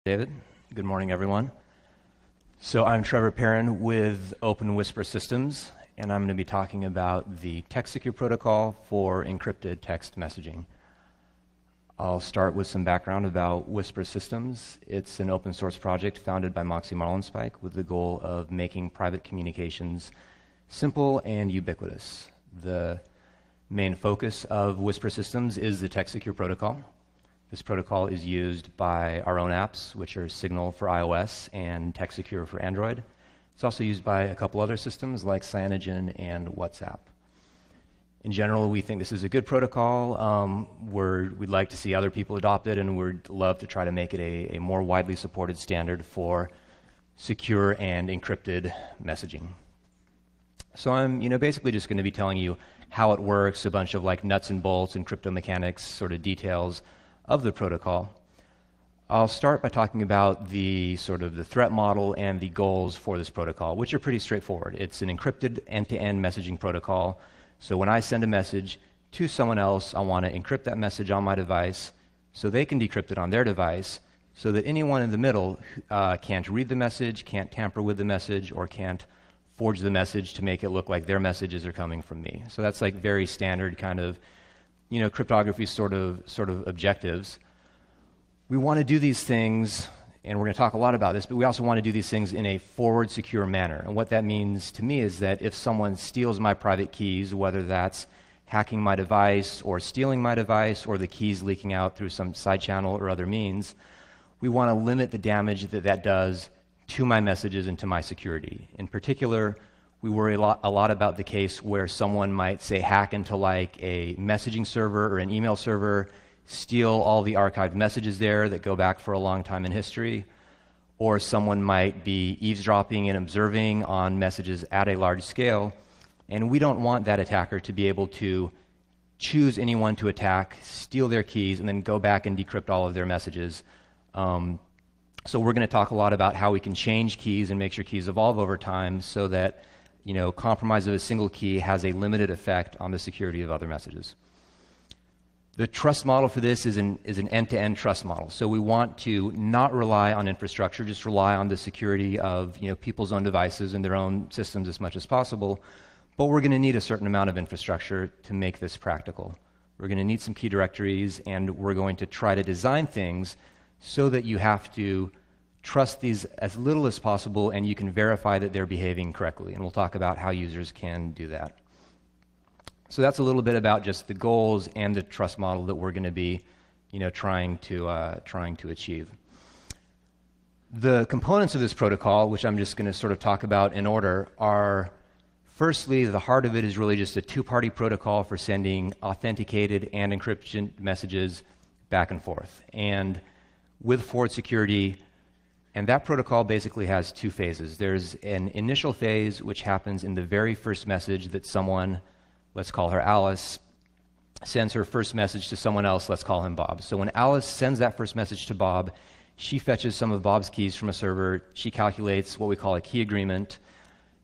David. Good morning, everyone. So I'm Trevor Perrin with Open Whisper Systems, and I'm going to be talking about the TextSecure protocol for encrypted text messaging. I'll start with some background about Whisper Systems. It's an open source project founded by Moxie Marlinspike with the goal of making private communications simple and ubiquitous. The main focus of Whisper Systems is the TextSecure protocol. This protocol is used by our own apps, which are Signal for iOS and TextSecure for Android. It's also used by a couple other systems like Cyanogen and WhatsApp. In general, we think this is a good protocol. We'd like to see other people adopt it, and we'd love to try to make it a more widely supported standard for secure and encrypted messaging. So I'm basically just going to be telling you how it works, a bunch of like nuts and bolts and crypto mechanics sort of details of the protocol. I'll start by talking about the threat model and the goals for this protocol, which are pretty straightforward. It's an encrypted end-to-end messaging protocol. So when I send a message to someone else, I want to encrypt that message on my device so they can decrypt it on their device so that anyone in the middle can't read the message, can't tamper with the message, or can't forge the message to make it look like their messages are coming from me. So that's like very standard kind of cryptography sort of objectives. We want to do these things, and we're going to talk a lot about this, but we also want to do these things in a forward secure manner. And what that means to me is that if someone steals my private keys, whether that's hacking my device or stealing my device or the keys leaking out through some side channel or other means, we want to limit the damage that does to my messages and to my security. In particular, we worry a lot about the case where someone might, say, hack into like a messaging server or an email server, steal all the archived messages there that go back for a long time in history, or someone might be eavesdropping and observing on messages at a large scale, and we don't want that attacker to be able to choose anyone to attack, steal their keys, and then go back and decrypt all of their messages. So we're going to talk a lot about how we can change keys and make sure keys evolve over time so that compromise of a single key has a limited effect on the security of other messages. The trust model for this is an end-to-end trust model. So we want to not rely on infrastructure, just rely on the security of people's own devices and their own systems as much as possible. But we're going to need a certain amount of infrastructure to make this practical. We're going to need some key directories, and we're going to try to design things so that you have to trust these as little as possible, and you can verify that they're behaving correctly. And we'll talk about how users can do that. So that's a little bit about just the goals and the trust model that we're going to be, trying to achieve. The components of this protocol, which I'm just going to sort of talk about in order, are firstly, the heart of it is really just a two-party protocol for sending authenticated and encryption messages back and forth. And with forward security, and that protocol basically has two phases. There's an initial phase, which happens in the very first message that someone, let's call her Alice, sends her first message to someone else, let's call him Bob. So when Alice sends that first message to Bob, she fetches some of Bob's keys from a server, she calculates what we call a key agreement,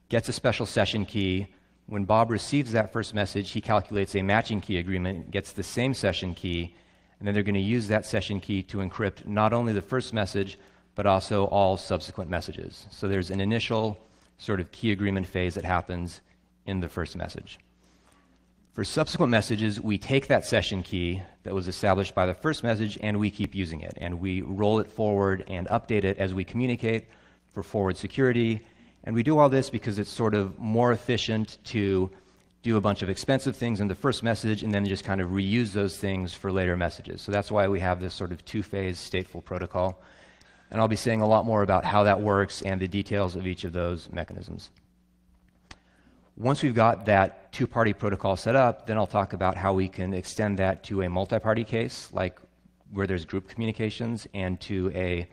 gets a special session key. When Bob receives that first message, he calculates a matching key agreement, gets the same session key, and then they're going to use that session key to encrypt not only the first message, but also all subsequent messages. So there's an initial sort of key agreement phase that happens in the first message. For subsequent messages, we take that session key that was established by the first message and we keep using it. And we roll it forward and update it as we communicate for forward security. And we do all this because it's sort of more efficient to do a bunch of expensive things in the first message and then just kind of reuse those things for later messages. So that's why we have this sort of two-phase stateful protocol. And I'll be saying a lot more about how that works and the details of each of those mechanisms. Once we've got that two-party protocol set up, then I'll talk about how we can extend that to a multi-party case, like where there's group communications, and to a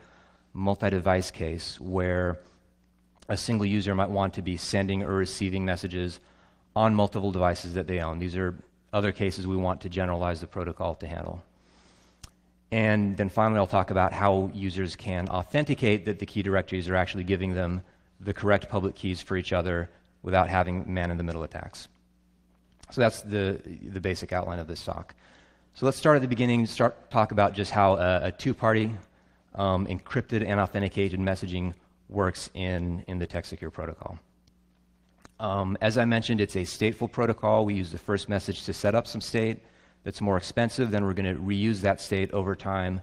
multi-device case where a single user might want to be sending or receiving messages on multiple devices that they own. These are other cases we want to generalize the protocol to handle. And then finally, I'll talk about how users can authenticate that the key directories are actually giving them the correct public keys for each other without having man-in-the-middle attacks. So that's the basic outline of this talk. So let's start at the beginning, talk about just how a two-party encrypted and authenticated messaging works in the TextSecure protocol. As I mentioned, it's a stateful protocol. We use the first message to set up some state that's more expensive. Then we're going to reuse that state over time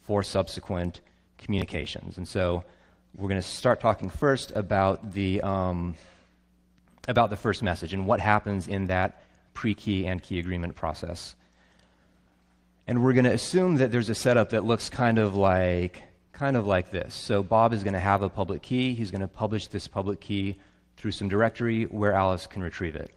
for subsequent communications. And so we're going to start talking first about the first message and what happens in that pre-key and key agreement process. And we're going to assume that there's a setup that looks kind of like this. So Bob is going to have a public key. He's going to publish this public key through some directory where Alice can retrieve it.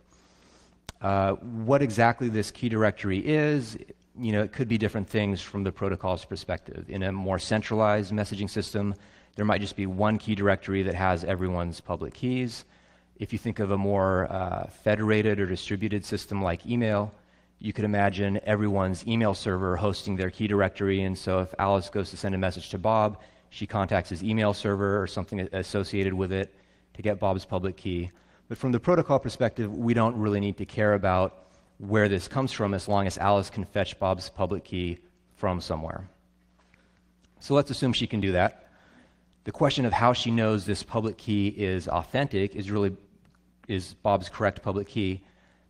What exactly this key directory is, it could be different things from the protocol's perspective. In a more centralized messaging system, there might just be one key directory that has everyone's public keys. If you think of a more federated or distributed system like email, you could imagine everyone's email server hosting their key directory, and so if Alice goes to send a message to Bob, she contacts his email server or something associated with it to get Bob's public key. But from the protocol perspective, we don't really need to care about where this comes from as long as Alice can fetch Bob's public key from somewhere. So let's assume she can do that. The question of how she knows this public key is authentic is Bob's correct public key.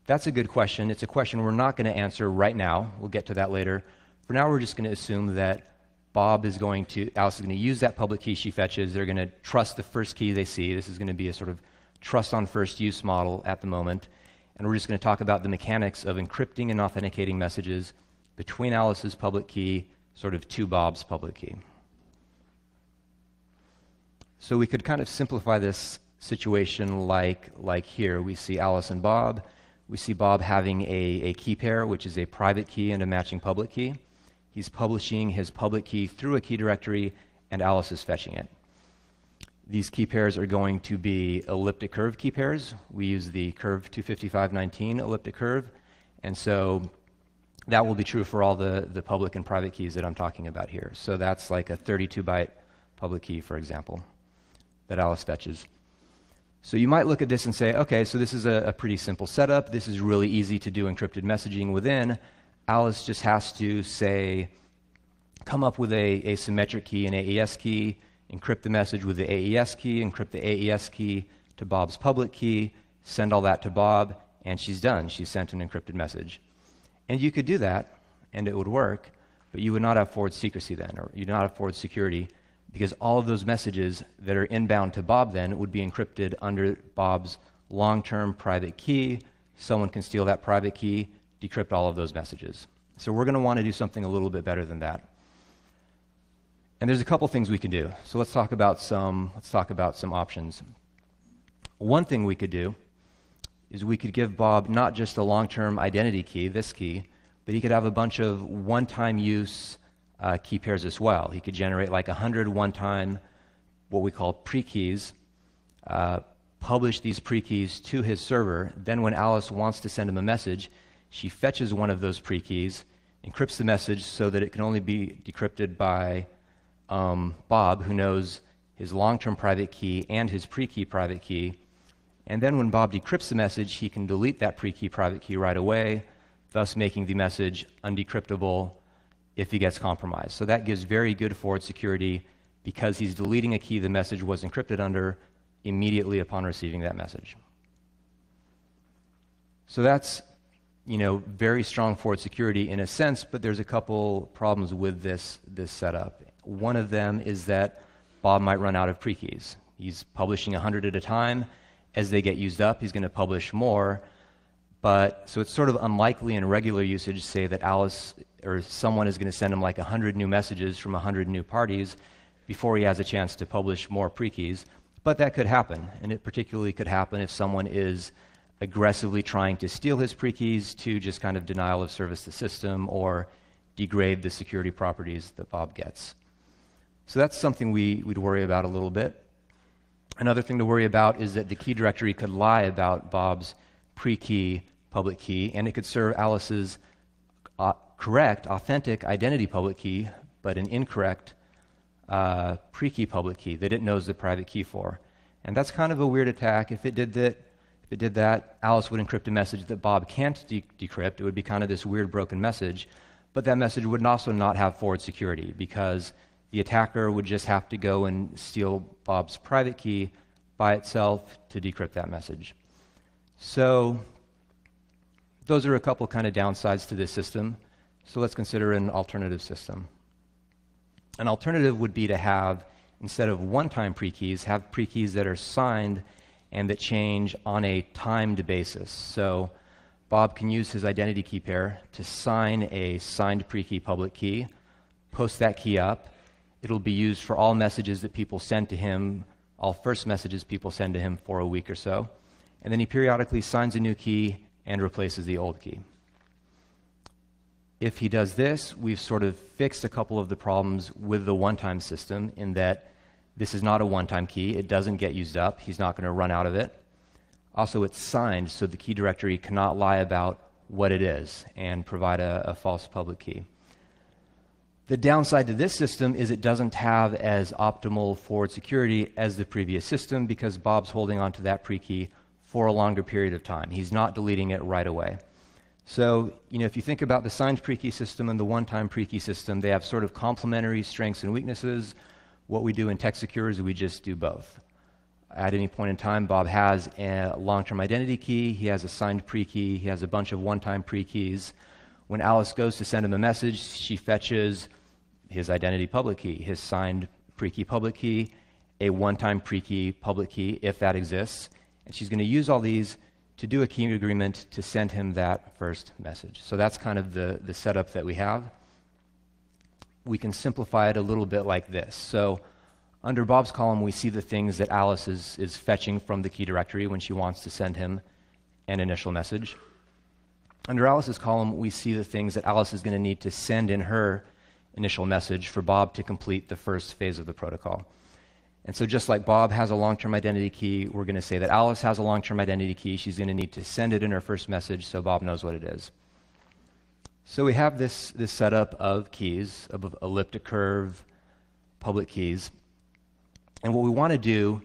That's a good question. It's a question we're not going to answer right now. We'll get to that later. For now, we're just going to assume that Alice is going to use that public key she fetches. They're going to trust the first key they see. This is going to be a sort of trust on first use model at the moment. And we're just going to talk about the mechanics of encrypting and authenticating messages between Alice's public key sort of to Bob's public key. So we could kind of simplify this situation like here. We see Alice and Bob. We see Bob having a key pair, which is a private key and a matching public key. He's publishing his public key through a key directory, and Alice is fetching it. These key pairs are going to be elliptic curve key pairs. We use the curve 25519 elliptic curve, and so that will be true for all the public and private keys that I'm talking about here. So that's like a 32-byte public key, for example, that Alice fetches. So you might look at this and say, okay, so this is a pretty simple setup. This is really easy to do encrypted messaging within. Alice just has to, say, come up with a symmetric key, an AES key, encrypt the message with the AES key, encrypt the AES key to Bob's public key, send all that to Bob, and she's done. She's sent an encrypted message. And you could do that, and it would work, but you would not have forward secrecy then, or you'd not have forward security, because all of those messages that are inbound to Bob then would be encrypted under Bob's long-term private key. Someone can steal that private key, decrypt all of those messages. So we're going to want to do something a little bit better than that. And there's a couple things we can do. So let's talk about some options. One thing we could do is we could give Bob not just a long-term identity key, this key, but he could have a bunch of one-time use key pairs as well. He could generate like 100 one-time, what we call pre-keys, publish these pre-keys to his server. Then when Alice wants to send him a message, she fetches one of those pre-keys, encrypts the message so that it can only be decrypted by Bob, who knows his long-term private key and his pre-key private key. And then when Bob decrypts the message, he can delete that pre-key private key right away, thus making the message undecryptable if he gets compromised. So that gives very good forward security because he's deleting a key the message was encrypted under immediately upon receiving that message. So that's, very strong forward security in a sense, but there's a couple problems with this setup. One of them is that Bob might run out of pre-keys. He's publishing 100 at a time. As they get used up, he's going to publish more. But so it's sort of unlikely in regular usage, say that Alice or someone is going to send him like 100 new messages from 100 new parties before he has a chance to publish more pre-keys. But that could happen, and it particularly could happen if someone is aggressively trying to steal his pre-keys to just kind of denial of service the system or degrade the security properties that Bob gets. So that's something we'd worry about a little bit. Another thing to worry about is that the key directory could lie about Bob's pre-key public key, and it could serve Alice's correct, authentic identity public key, but an incorrect pre-key public key that it knows the private key for. And that's kind of a weird attack. If it did that, Alice would encrypt a message that Bob can't decrypt. It would be kind of this weird broken message, but that message would also not have forward security because The attacker would just have to go and steal Bob's private key by itself to decrypt that message. So those are a couple kind of downsides to this system. So let's consider an alternative system. An alternative would be to have, instead of one-time prekeys, have prekeys that are signed and that change on a timed basis. So Bob can use his identity key pair to sign a signed prekey public key, post that key up. It'll be used for all messages that people send to him, all first messages people send to him for a week or so. And then he periodically signs a new key and replaces the old key. If he does this, we've sort of fixed a couple of the problems with the one-time system in that this is not a one-time key. It doesn't get used up. He's not going to run out of it. Also, it's signed, so the key directory cannot lie about what it is and provide a false public key. The downside to this system is it doesn't have as optimal forward security as the previous system because Bob's holding on to that prekey for a longer period of time. He's not deleting it right away. So, if you think about the signed prekey system and the one-time prekey system, they have sort of complementary strengths and weaknesses. What we do in TextSecure is we just do both. At any point in time, Bob has a long-term identity key, he has a signed prekey, he has a bunch of one-time prekeys. When Alice goes to send him a message, she fetches his identity public key, his signed prekey public key, a one-time prekey public key, if that exists, and she's going to use all these to do a key agreement to send him that first message. So that's kind of the setup that we have. We can simplify it a little bit like this. So under Bob's column, we see the things that Alice is fetching from the key directory when she wants to send him an initial message. Under Alice's column, we see the things that Alice is going to need to send in her initial message for Bob to complete the first phase of the protocol. And so just like Bob has a long-term identity key, we're going to say that Alice has a long-term identity key. She's going to need to send it in her first message so Bob knows what it is. So we have this setup of keys, of elliptic curve public keys. And what we want to do,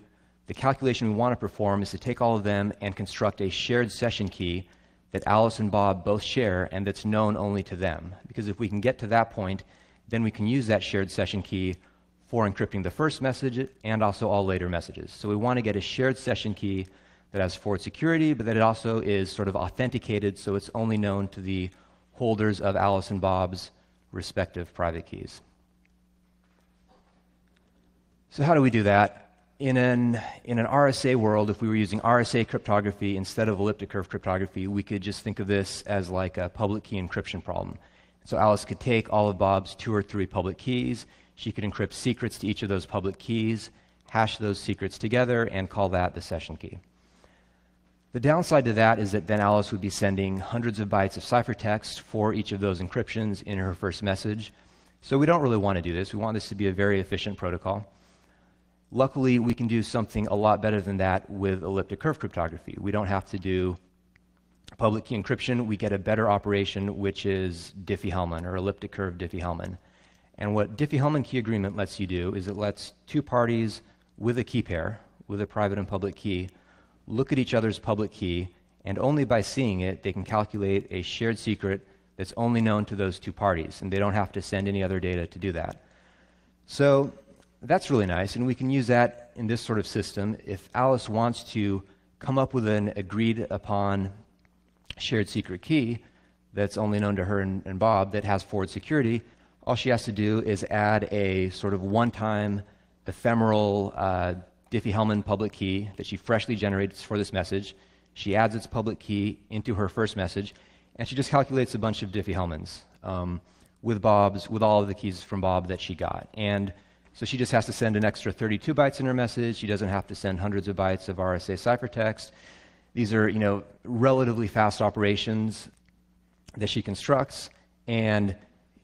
the calculation we want to perform, is to take all of them and construct a shared session key that Alice and Bob both share and that's known only to them. Because if we can get to that point, then we can use that shared session key for encrypting the first message and also all later messages. So we want to get a shared session key that has forward security, but that it also is sort of authenticated so it's only known to the holders of Alice and Bob's respective private keys. So how do we do that? In an RSA world, if we were using RSA cryptography instead of elliptic curve cryptography, we could just think of this as like a public key encryption problem. So Alice could take all of Bob's 2 or 3 public keys. She could encrypt secrets to each of those public keys, hash those secrets together, and call that the session key. The downside to that is that then Alice would be sending hundreds of bytes of ciphertext for each of those encryptions in her first message. So we don't really want to do this. We want this to be a very efficient protocol. Luckily, we can do something a lot better than that with elliptic curve cryptography. We don't have to do public key encryption. We get a better operation, which is Diffie-Hellman, or elliptic curve Diffie-Hellman. And what Diffie-Hellman key agreement lets you do is it lets 2 parties with a key pair, with a private and public key, look at each other's public key, and only by seeing it, they can calculate a shared secret that's only known to those 2 parties, and they don't have to send any other data to do that. So that's really nice, and we can use that in this sort of system. If Alice wants to come up with an agreed upon shared secret key that's only known to her and Bob that has forward security, all she has to do is add a sort of one-time ephemeral Diffie-Hellman public key that she freshly generates for this message. She adds its public key into her first message, and she just calculates a bunch of Diffie-Hellmans with all of the keys from Bob that she got. And so she just has to send an extra 32 bytes in her message. She doesn't have to send hundreds of bytes of RSA ciphertext. These are, relatively fast operations that she constructs and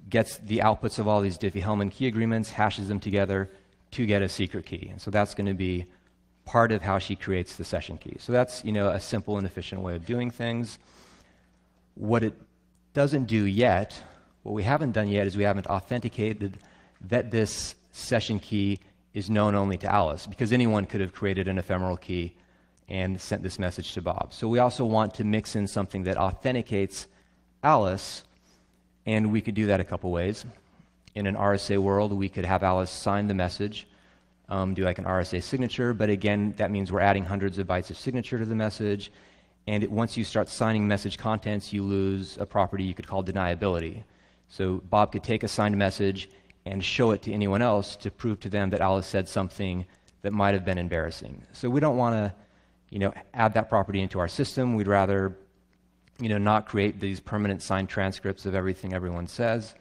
gets the outputs of all these Diffie-Hellman key agreements, hashes them together to get a secret key. And so that's going to be part of how she creates the session key. So that's, a simple and efficient way of doing things. What it doesn't do yet, what we haven't done yet is we haven't authenticated that this session key is known only to Alice, because anyone could have created an ephemeral key and sent this message to Bob. So we also want to mix in something that authenticates Alice, and we could do that a couple ways. In an RSA world, we could have Alice sign the message, do like an RSA signature, but again, that means we're adding hundreds of bytes of signature to the message, and once you start signing message contents, you lose a property you could call deniability. So Bob could take a signed message and show it to anyone else to prove to them that Alice said something that might have been embarrassing. So we don't want to, add that property into our system. We'd rather, not create these permanent signed transcripts of everything everyone says.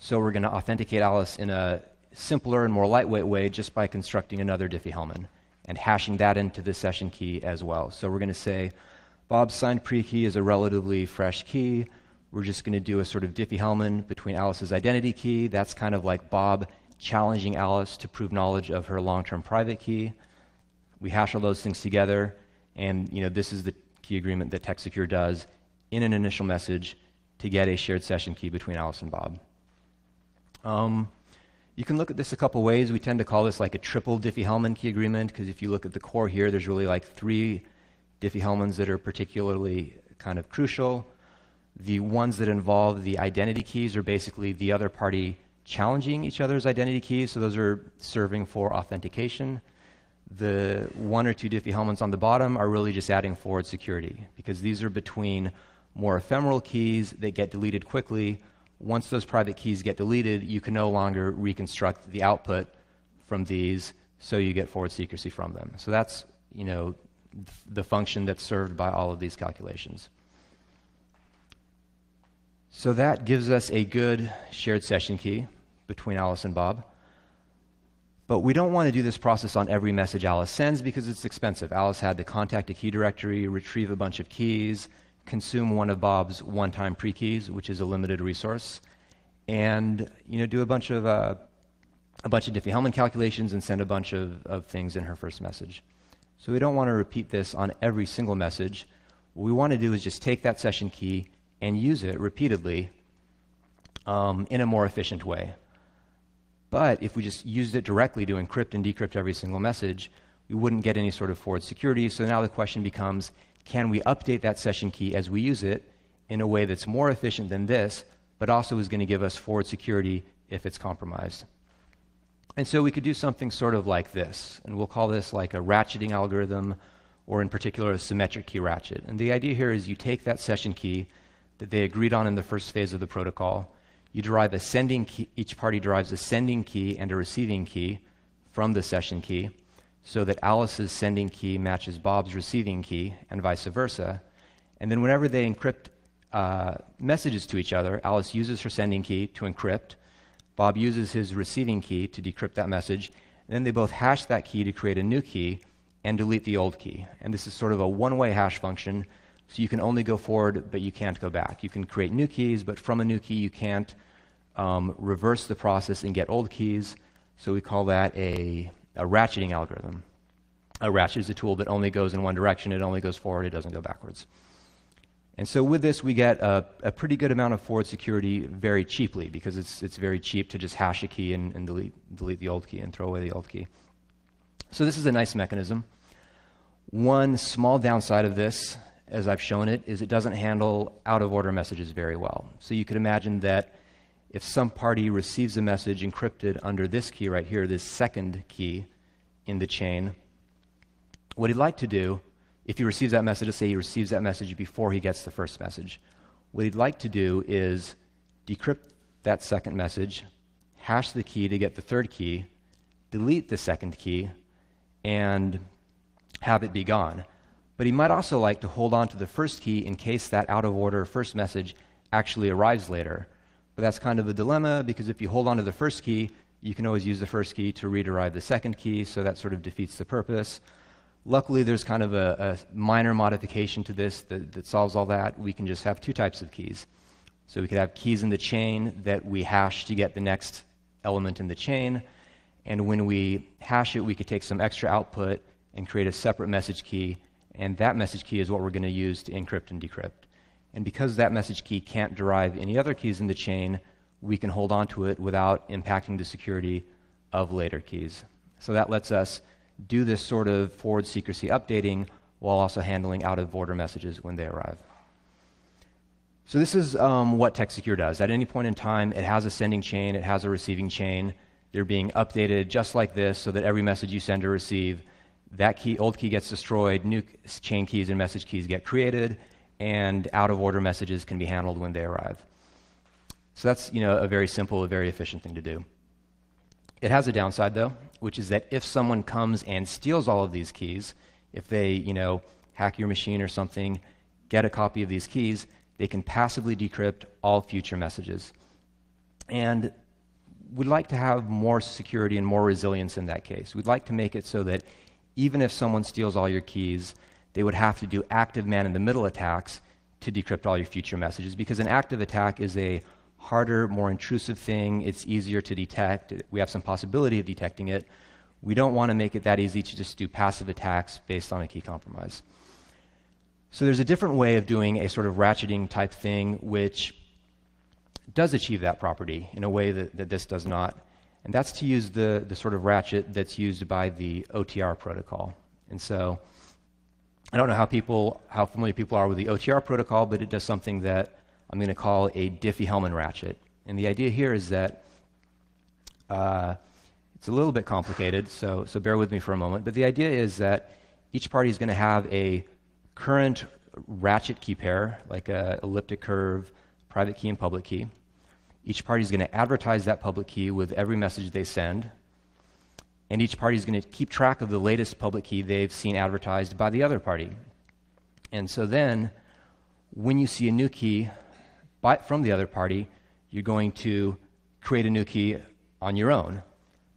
So we're going to authenticate Alice in a simpler and more lightweight way just by constructing another Diffie-Hellman and hashing that into the session key as well. So we're going to say Bob's signed pre-key is a relatively fresh key. We're just going to do a sort of Diffie-Hellman between Alice's identity key. That's kind of like Bob challenging Alice to prove knowledge of her long-term private key. We hash all those things together, and this is the key agreement that TextSecure does in an initial message to get a shared session key between Alice and Bob. You can look at this a couple ways. We tend to call this like a triple Diffie-Hellman key agreement, because if you look at the core here, there's really like 3 Diffie-Hellmans that are particularly kind of crucial. The ones that involve the identity keys are basically the other party challenging each other's identity keys, so those are serving for authentication. The 1 or 2 Diffie-Hellmans on the bottom are really just adding forward security, because these are between more ephemeral keys that get deleted quickly. Once those private keys get deleted, you can no longer reconstruct the output from these, so you get forward secrecy from them. So that's, the function that's served by all of these calculations. So that gives us a good shared session key between Alice and Bob. But we don't want to do this process on every message Alice sends because it's expensive. Alice had to contact a key directory, retrieve a bunch of keys, consume one of Bob's one-time pre-keys, which is a limited resource, and do a bunch of Diffie-Hellman calculations and send a bunch of things in her first message. So we don't want to repeat this on every single message. What we want to do is just take that session key and use it repeatedly in a more efficient way. But if we just used it directly to encrypt and decrypt every single message, we wouldn't get any sort of forward security. So now the question becomes, can we update that session key as we use it in a way that's more efficient than this, but also is going to give us forward security if it's compromised? And so we could do something sort of like this, and we'll call this like a ratcheting algorithm, or in particular a symmetric key ratchet. And the idea here is you take that session key that they agreed on in the first phase of the protocol, you derive a sending key, each party derives a sending key and a receiving key from the session key, so that Alice's sending key matches Bob's receiving key and vice versa. And then whenever they encrypt messages to each other, Alice uses her sending key to encrypt, Bob uses his receiving key to decrypt that message, and then they both hash that key to create a new key and delete the old key. And this is sort of a one-way hash function, so you can only go forward, but you can't go back. You can create new keys, but from a new key you can't reverse the process and get old keys, so we call that a ratcheting algorithm. A ratchet is a tool that only goes in one direction, it only goes forward, it doesn't go backwards. And so with this, we get a pretty good amount of forward security very cheaply, because it's very cheap to just hash a key and delete the old key and throw away the old key. So this is a nice mechanism. One small downside of this, as I've shown it, is it doesn't handle out-of-order messages very well. So you could imagine that if some party receives a message encrypted under this key right here, this second key in the chain, what he'd like to do, if he receives that message, let's say he receives that message before he gets the first message, what he'd like to do is decrypt that second message, hash the key to get the third key, delete the second key, and have it be gone. But he might also like to hold on to the first key in case that out-of-order first message actually arrives later. But that's kind of a dilemma, because if you hold on to the first key, you can always use the first key to rederive the second key, so that sort of defeats the purpose. Luckily, there's kind of a minor modification to this that solves all that. We can just have 2 types of keys. So we could have keys in the chain that we hash to get the next element in the chain, and when we hash it, we could take some extra output and create a separate message key, and that message key is what we're going to use to encrypt and decrypt. And because that message key can't derive any other keys in the chain, we can hold on to it without impacting the security of later keys. So that lets us do this sort of forward secrecy updating while also handling out-of-order messages when they arrive. So this is what TextSecure does. At any point in time, it has a sending chain, it has a receiving chain. They're being updated just like this so that every message you send or receive, that key, old key gets destroyed, new chain keys and message keys get created, and out of order messages can be handled when they arrive. So that's a very simple, a very efficient thing to do. It has a downside though, which is that if someone comes and steals all of these keys, if they hack your machine or something, get a copy of these keys, they can passively decrypt all future messages. And we'd like to have more security and more resilience in that case. We'd like to make it so that even if someone steals all your keys, they would have to do active man-in-the-middle attacks to decrypt all your future messages, because an active attack is a harder, more intrusive thing. It's easier to detect. We have some possibility of detecting it. We don't want to make it that easy to just do passive attacks based on a key compromise. So there's a different way of doing a sort of ratcheting type thing which does achieve that property in a way that this does not. And that's to use the sort of ratchet that's used by the OTR protocol. And so I don't know how familiar people are with the OTR protocol, but it does something that I'm going to call a Diffie-Hellman ratchet. And the idea here is that it's a little bit complicated, so bear with me for a moment. But the idea is that each party is going to have a current ratchet key pair, like a elliptic curve, private key and public key. Each party is going to advertise that public key with every message they send. And each party is going to keep track of the latest public key they've seen advertised by the other party. And so then, when you see a new key from the other party, you're going to create a new key on your own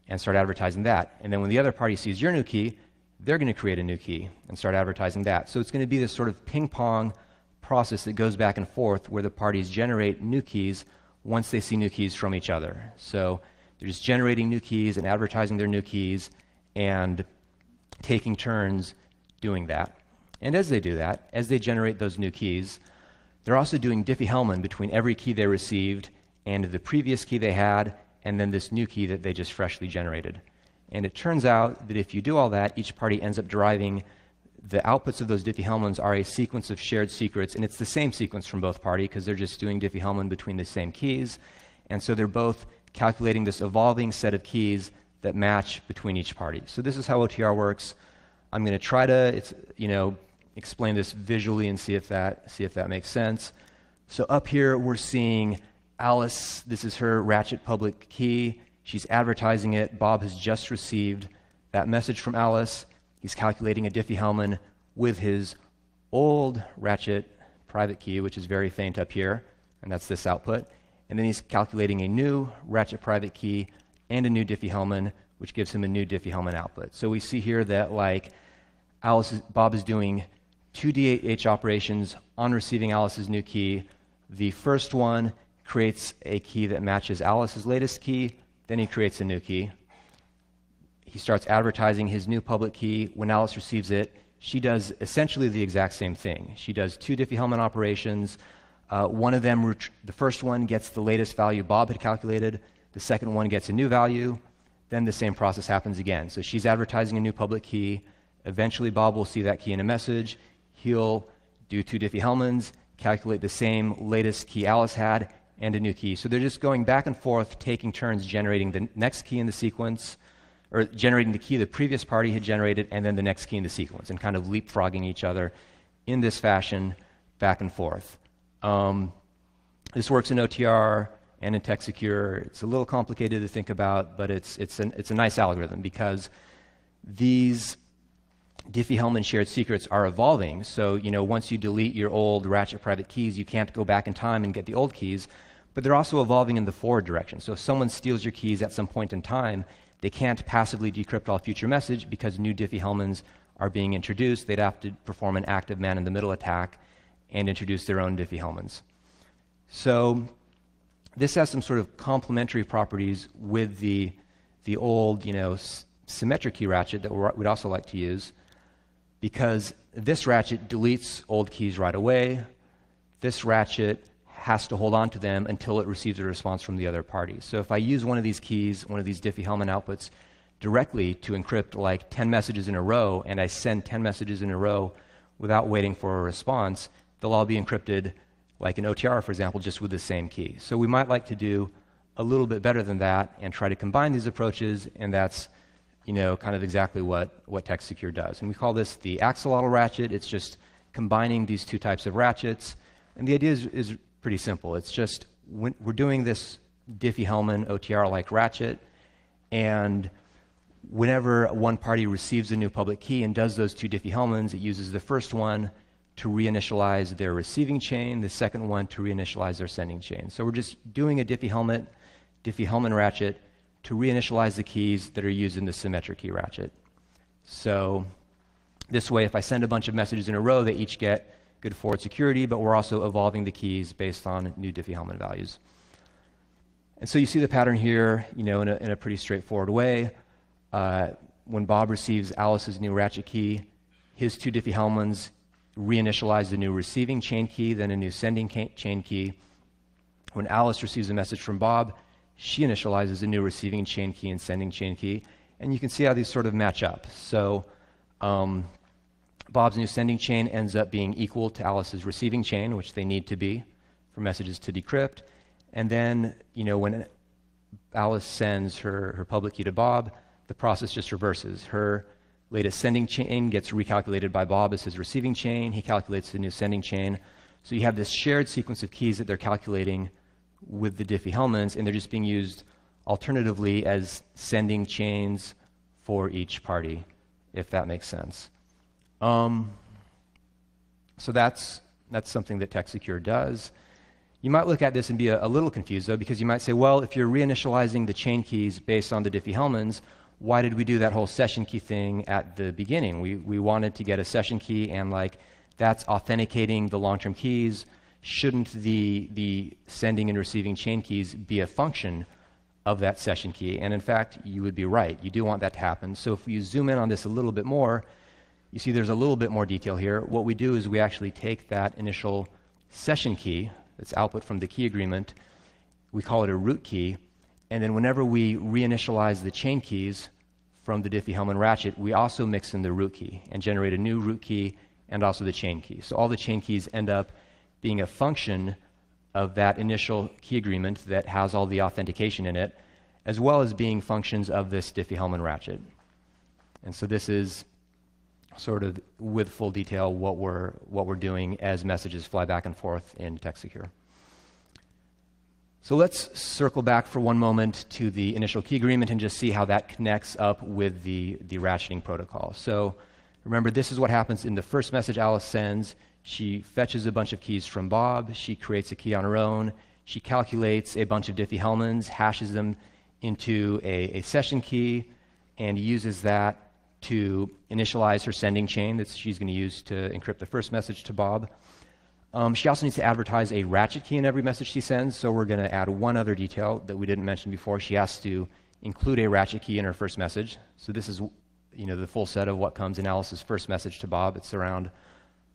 and start advertising that. And then when the other party sees your new key, they're going to create a new key and start advertising that. So it's going to be this sort of ping-pong process that goes back and forth where the parties generate new keys once they see new keys from each other. So they're just generating new keys and advertising their new keys and taking turns doing that. And as they do that, as they generate those new keys, they're also doing Diffie-Hellman between every key they received and the previous key they had, and then this new key that they just freshly generated. And it turns out that if you do all that, each party ends up deriving the outputs of those Diffie-Hellmans are a sequence of shared secrets, and it's the same sequence from both parties because they're just doing Diffie-Hellman between the same keys. And so they're both calculating this evolving set of keys that match between each party. So this is how OTR works. I'm going to try to explain this visually and see if that makes sense. So up here we're seeing Alice. This is her ratchet public key. She's advertising it. Bob has just received that message from Alice. He's calculating a Diffie-Hellman with his old ratchet private key, which is very faint up here, and that's this output. And then he's calculating a new ratchet private key and a new Diffie-Hellman, which gives him a new Diffie-Hellman output. So we see here that Bob is doing two DH operations on receiving Alice's new key. The first one creates a key that matches Alice's latest key. Then he creates a new key. He starts advertising his new public key. When Alice receives it, she does essentially the exact same thing. She does two Diffie-Hellman operations. One of them, the first one gets the latest value Bob had calculated. The second one gets a new value. Then the same process happens again. So she's advertising a new public key. Eventually, Bob will see that key in a message. He'll do two Diffie-Hellmans, calculate the same latest key Alice had, and a new key. So they're just going back and forth, taking turns generating the next key in the sequence, or generating the key the previous party had generated, and then the next key in the sequence, and kind of leapfrogging each other in this fashion, back and forth. This works in OTR and in TextSecure. It's a little complicated to think about, but it's a nice algorithm because these Diffie-Hellman shared secrets are evolving. So, once you delete your old ratchet private keys, you can't go back in time and get the old keys, but they're also evolving in the forward direction. So if someone steals your keys at some point in time, they can't passively decrypt all future message because new Diffie-Hellmans are being introduced. They'd have to perform an active man-in-the-middle attack and introduce their own Diffie-Hellmans. So this has some sort of complementary properties with the old, symmetric key ratchet that we'd also like to use, because this ratchet deletes old keys right away. This ratchet has to hold on to them until it receives a response from the other party. So if I use one of these keys, one of these Diffie-Hellman outputs, directly to encrypt like 10 messages in a row, and I send 10 messages in a row without waiting for a response, they'll all be encrypted like an OTR, for example, just with the same key. So we might like to do a little bit better than that and try to combine these approaches, and that's kind of exactly what TextSecure does. And we call this the axolotl ratchet. It's just combining these two types of ratchets. And the idea is pretty simple. It's just when we're doing this Diffie-Hellman OTR-like ratchet, and whenever one party receives a new public key and does those two Diffie-Hellmans, it uses the first one to reinitialize their receiving chain, the second one to reinitialize their sending chain. So we're just doing a Diffie-Hellman ratchet to reinitialize the keys that are used in the symmetric key ratchet. So this way, if I send a bunch of messages in a row, they each get good forward security, but we're also evolving the keys based on new Diffie-Hellman values. And so you see the pattern here, in a pretty straightforward way. When Bob receives Alice's new ratchet key, his two Diffie-Hellmans reinitialize the new receiving chain key, then a new sending chain key. When Alice receives a message from Bob, she initializes a new receiving chain key and sending chain key. And you can see how these sort of match up. So Bob's new sending chain ends up being equal to Alice's receiving chain, which they need to be for messages to decrypt. And then, when Alice sends her public key to Bob, the process just reverses. Her latest sending chain gets recalculated by Bob as his receiving chain. He calculates the new sending chain. So you have this shared sequence of keys that they're calculating with the Diffie-Hellmans, and they're just being used alternatively as sending chains for each party, if that makes sense. So that's something that TextSecure does. You might look at this and be a little confused, though, because you might say, well, if you're reinitializing the chain keys based on the Diffie-Hellmans, why did we do that whole session key thing at the beginning? We wanted to get a session key, and that's authenticating the long-term keys. Shouldn't the sending and receiving chain keys be a function of that session key? And in fact, you would be right. You do want that to happen. So if you zoom in on this a little bit more, you see there's a little bit more detail here. What we do is we actually take that initial session key that's output from the key agreement, we call it a root key, and then whenever we reinitialize the chain keys from the Diffie-Hellman ratchet, we also mix in the root key and generate a new root key and also the chain key. So all the chain keys end up being a function of that initial key agreement that has all the authentication in it, as well as being functions of this Diffie-Hellman ratchet. And so this is sort of with full detail what we're doing as messages fly back and forth in TextSecure. So let's circle back for one moment to the initial key agreement and just see how that connects up with the ratcheting protocol. So remember, this is what happens in the first message Alice sends. She fetches a bunch of keys from Bob. She creates a key on her own. She calculates a bunch of Diffie-Hellmans, hashes them into a session key, and uses that to initialize her sending chain that she's going to use to encrypt the first message to Bob. She also needs to advertise a ratchet key in every message she sends, so we're going to add one other detail that we didn't mention before. She has to include a ratchet key in her first message. So this is the full set of what comes in Alice's first message to Bob. It's around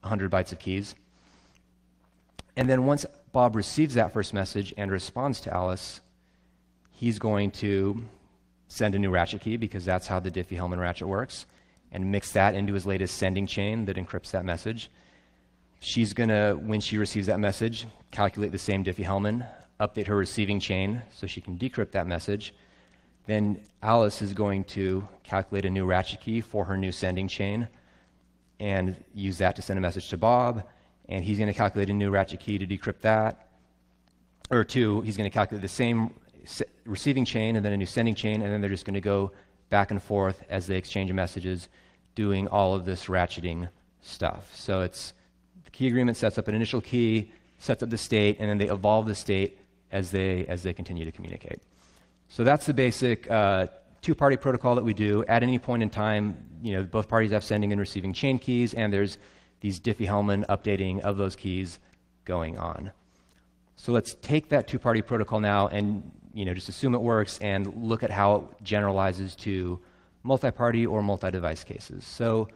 100 bytes of keys. And then once Bob receives that first message and responds to Alice, he's going to send a new ratchet key, because that's how the Diffie-Hellman ratchet works, and mix that into his latest sending chain that encrypts that message. She's going to, when she receives that message, calculate the same Diffie-Hellman, update her receiving chain so she can decrypt that message. Then Alice is going to calculate a new ratchet key for her new sending chain and use that to send a message to Bob, and he's going to calculate a new ratchet key to decrypt that. He's going to calculate the same receiving chain and then a new sending chain, and then they're just going to go back and forth as they exchange messages, doing all of this ratcheting stuff. So it's the key agreement sets up an initial key, sets up the state, and then they evolve the state as they continue to communicate. So that's the basic two-party protocol that we do. At any point in time, both parties have sending and receiving chain keys, and there's these Diffie-Hellman updating of those keys going on. So let's take that two-party protocol now and just assume it works and look at how it generalizes to multi-party or multi-device cases. So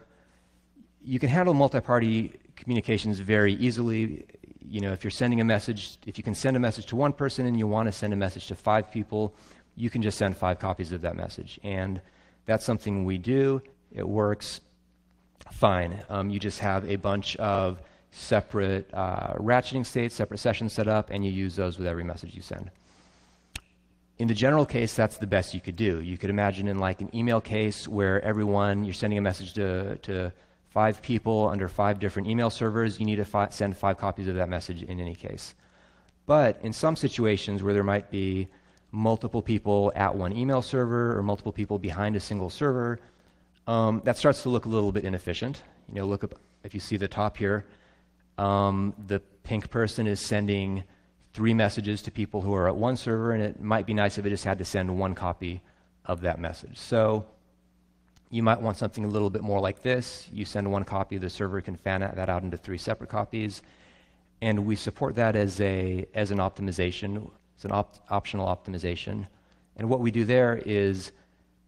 you can handle multi-party communications very easily. If you're sending a message, if you can send a message to one person and you want to send a message to 5 people, you can just send 5 copies of that message. And that's something we do. It works fine. You just have a bunch of separate ratcheting states, separate sessions set up, and you use those with every message you send. In the general case, that's the best you could do. You could imagine in like an email case where you're sending a message to 5 people under 5 different email servers, you need to send 5 copies of that message in any case. But in some situations where there might be multiple people at one email server or multiple people behind a single server, that starts to look a little bit inefficient. Look up, if you see the top here, the pink person is sending 3 messages to people who are at one server, and it might be nice if it just had to send 1 copy of that message. So you might want something a little bit more like this. You send 1 copy, the server can fan that out into 3 separate copies, and we support that as an optimization. It's an optional optimization. And what we do there is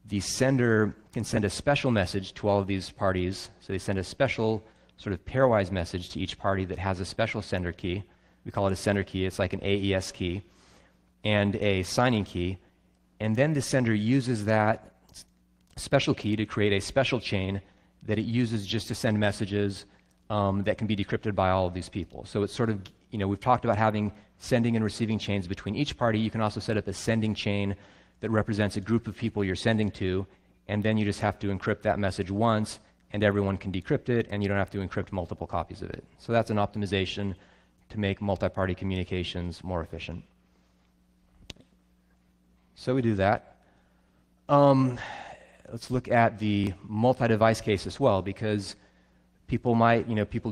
the sender can send a special message to all of these parties. So they send a special sort of pairwise message to each party that has a special sender key. We call it a sender key. It's like an AES key and a signing key. And then the sender uses that special key to create a special chain that it uses just to send messages that can be decrypted by all of these people. So it's sort of, we've talked about having sending and receiving chains between each party. You can also set up a sending chain that represents a group of people you're sending to, and then you just have to encrypt that message once, and everyone can decrypt it, and you don't have to encrypt multiple copies of it. So that's an optimization to make multi-party communications more efficient. So we do that. Let's look at the multi-device case as well, because people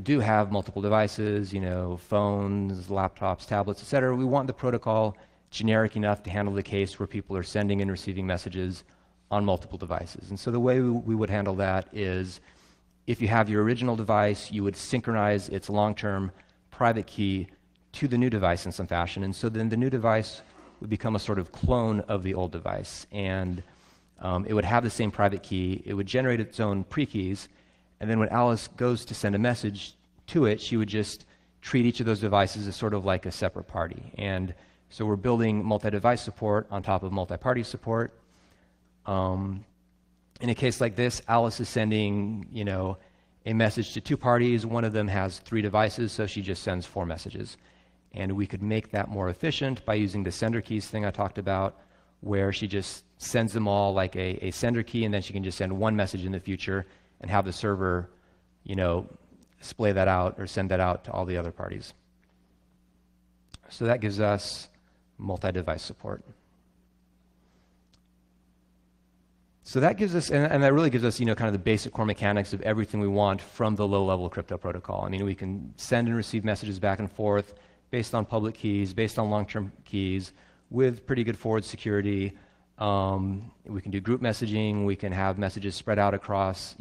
do have multiple devices, phones, laptops, tablets, etc. We want the protocol generic enough to handle the case where people are sending and receiving messages on multiple devices. And so the way we would handle that is, if you have your original device, you would synchronize its long-term private key to the new device in some fashion. And so then the new device would become a sort of clone of the old device. And it would have the same private key. It would generate its own pre-keys. And then when Alice goes to send a message to it, she would just treat each of those devices as sort of like a separate party. And so we're building multi-device support on top of multi-party support. In a case like this, Alice is sending, a message to 2 parties. One of them has 3 devices, so she just sends 4 messages. And we could make that more efficient by using the sender keys thing I talked about, where she just sends them all like a sender key, and then she can just send 1 message in the future and have the server, splay that out or send that out to all the other parties. So that gives us multi-device support. So that gives us, and that really gives us, kind of the basic core mechanics of everything we want from the low-level crypto protocol. I mean, we can send and receive messages back and forth based on public keys, based on long-term keys, with pretty good forward security. We can do group messaging. We can have messages spread out across,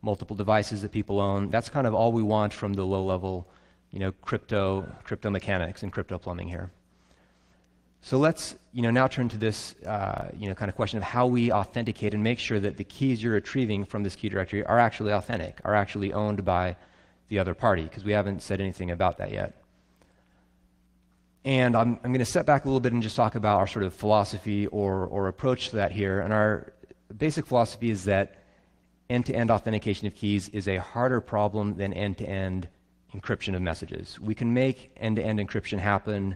multiple devices that people own. That's kind of all we want from the low-level, crypto mechanics and crypto plumbing here. So let's, now turn to this, kind of question of how we authenticate and make sure that the keys you're retrieving from this key directory are actually authentic, are actually owned by the other party, because we haven't said anything about that yet. And I'm going to step back a little bit and just talk about our sort of philosophy or approach to that here. And our basic philosophy is that end-to-end authentication of keys is a harder problem than end-to-end encryption of messages. We can make end-to-end encryption happen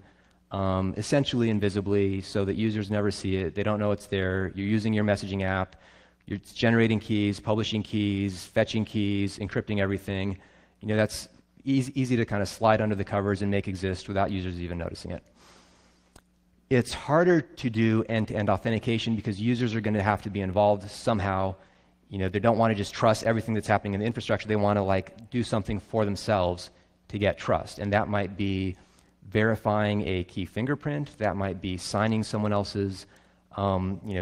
essentially invisibly, so that users never see it. They don't know it's there. You're using your messaging app. You're generating keys, publishing keys, fetching keys, encrypting everything. That's easy to kind of slide under the covers and make exist without users even noticing it. It's harder to do end-to-end authentication because users are going to have to be involved somehow. They don't want to just trust everything that's happening in the infrastructure. They want to do something for themselves to get trust. And that might be verifying a key fingerprint. That might be signing someone else's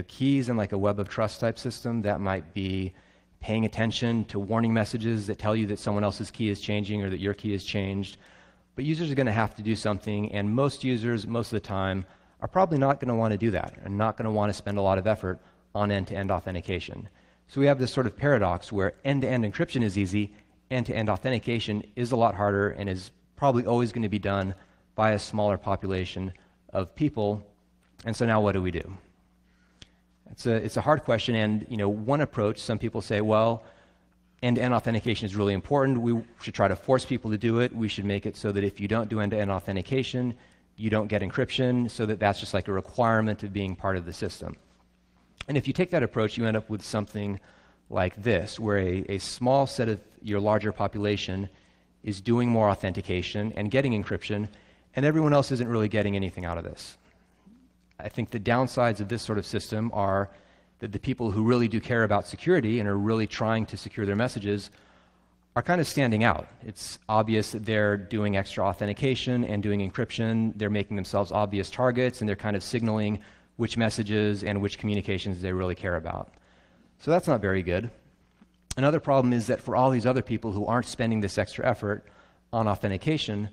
keys in like a web of trust type system. That might be paying attention to warning messages that tell you that someone else's key is changing or that your key has changed. But users are going to have to do something, and most users, most of the time, are probably not going to want to do that and not going to want to spend a lot of effort on end-to-end authentication. So we have this sort of paradox where end-to-end encryption is easy, end-to-end authentication is a lot harder and is probably always going to be done by a smaller population of people. And so now what do we do? It's a hard question, and one approach, some people say, well, end-to-end authentication is really important. We should try to force people to do it. We should make it so that if you don't do end-to-end authentication, you don't get encryption, so that that's just like a requirement of being part of the system. And if you take that approach, you end up with something like this, where a small set of your larger population is doing more authentication and getting encryption, and everyone else isn't really getting anything out of this. I think the downsides of this sort of system are that the people who really do care about security and are really trying to secure their messages are kind of standing out. It's obvious that they're doing extra authentication and doing encryption. They're making themselves obvious targets, and they're kind of signaling which messages and which communications they really care about. So that's not very good. Another problem is that for all these other people who aren't spending this extra effort on authentication,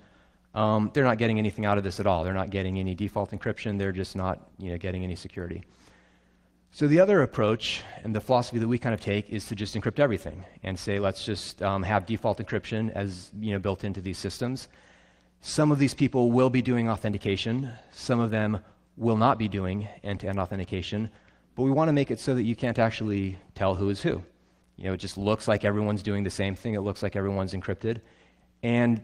they're not getting anything out of this at all. They're not getting any default encryption. They're just not, getting any security. So the other approach and the philosophy that we kind of take is to just encrypt everything and say, let's just have default encryption as built into these systems. Some of these people will be doing authentication. Some of them will not be doing end-to-end authentication. But we want to make it so that you can't actually tell who is who. It just looks like everyone's doing the same thing. It looks like everyone's encrypted. And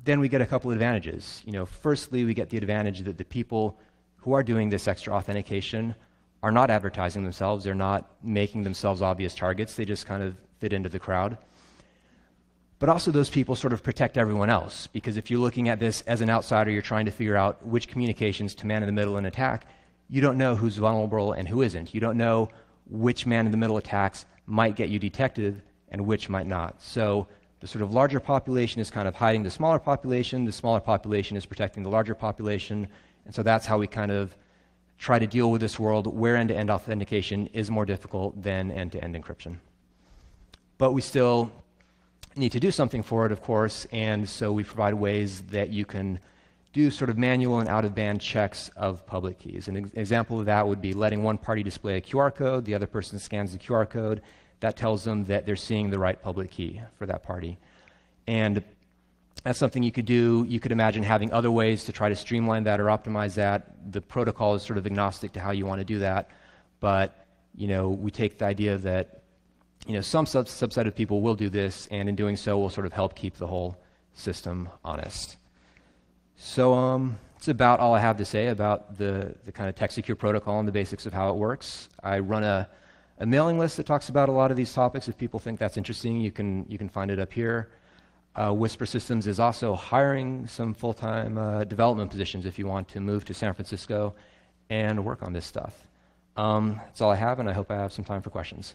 then we get a couple of advantages. Firstly, we get the advantage that the people who are doing this extra authentication are not advertising themselves. They're not making themselves obvious targets. They just kind of fit into the crowd. But also those people sort of protect everyone else, because if you're looking at this as an outsider, you're trying to figure out which communications to man in the middle and attack, you don't know who's vulnerable and who isn't. You don't know which man in the middle attacks might get you detected and which might not. So the sort of larger population is kind of hiding the smaller population is protecting the larger population, and so that's how we kind of try to deal with this world where end-to-end authentication is more difficult than end-to-end encryption. But we still need to do something for it, of course, and so we provide ways that you can do sort of manual and out-of-band checks of public keys. An example of that would be letting one party display a QR code, the other person scans the QR code, that tells them that they're seeing the right public key for that party. And that's something you could do. You could imagine having other ways to try to streamline that or optimize that. The protocol is sort of agnostic to how you want to do that, but we take the idea that some subset of people will do this, and in doing so will sort of help keep the whole system honest. So it's about all I have to say about the kind of TextSecure protocol and the basics of how it works. I run a mailing list that talks about a lot of these topics. If people think that's interesting, you can find it up here. Whisper Systems is also hiring some full-time development positions if you want to move to San Francisco and work on this stuff. That's all I have, and I hope I have some time for questions.